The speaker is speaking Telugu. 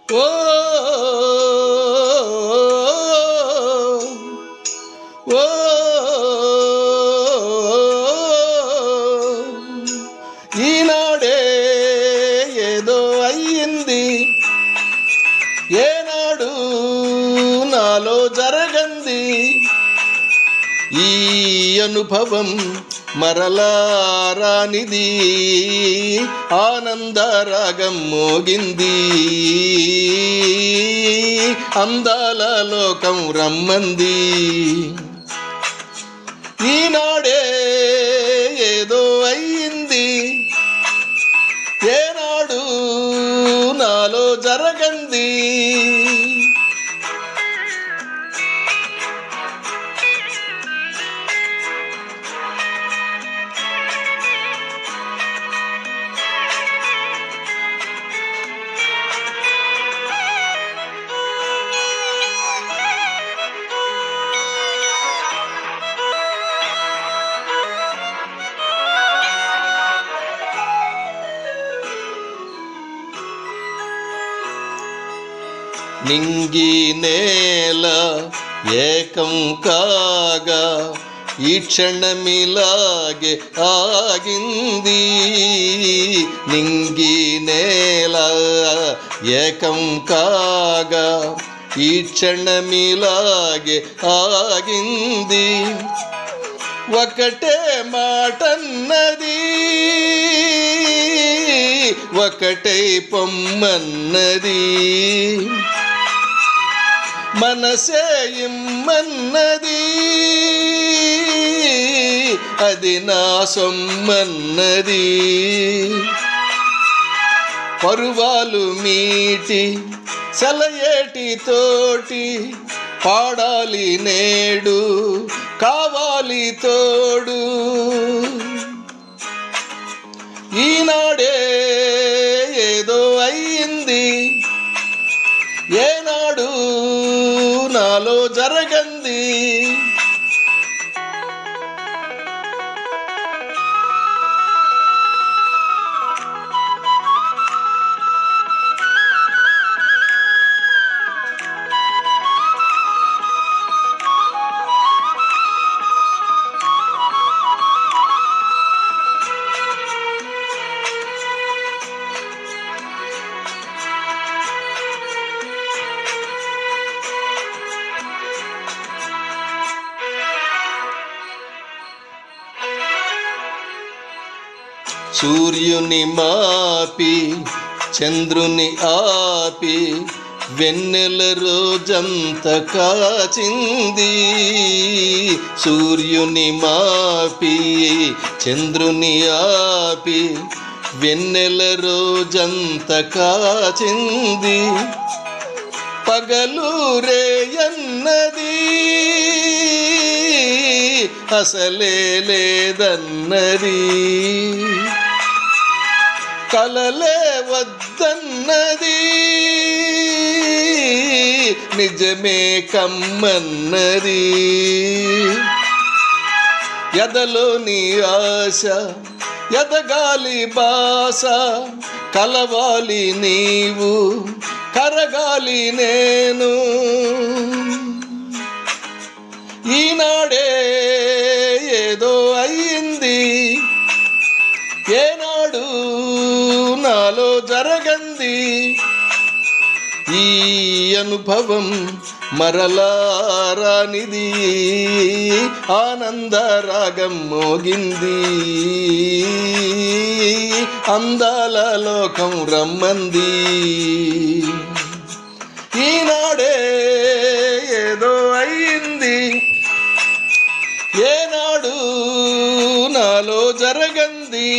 ఓ ఓ ఈనాడే ఏదో అయ్యింది, ఏనాడు నాలో జరగంది. ఈ అనుభవం మరలా రానిది, ఆనందరాగం మోగింది, అందాల లోకం రమ్మంది. ఈనాడే ఏదో అయ్యింది, ఏనాడు నాలో జరగంది. నింగి నేల ఏకం కాగా ఈ క్షణమిలాగే ఆగింది. నింగి నేల ఏకం కాగా ఈ క్షణమిలాగే ఆగింది. ఒకటే మాటన్నది, ఒకటై పొమ్మన్నది, మనసే ఇమ్మన్నది, అది నా సొమ్మన్నది. పరువాలు మీటి సెలయేటి తోటి పాడాలి నేడు, కావాలి తోడు. ఈనాడే ఏదో అయ్యింది, ఏనాడు నాలో జరగంది. సూర్యుని మాపి చంద్రుని ఆపి వెన్నెల రోజంత కాచింది. సూర్యుని మాపి చంద్రుని ఆపి వెన్నెల రోజంత కాచింది. పగలు రేయన్నది, అసలే లేదన్నది, కలలే వద్దన్నది, నిజమే కమ్మన్నది. ఎదలోని ఆశ ఎదగాలి బాస, కలవాలి నీవు కరగాలి నేను. ఈనాడే ఏదో అయ్యింది, ఏనాడు నాలో జరగంది. ఈ అనుభవం మరలా రానిది, ఆనందరాగం మోగింది, అందాల లోకం రమ్మంది. ఈనాడే ఏదో అయ్యింది, ఏనాడు నాలో జరగంది.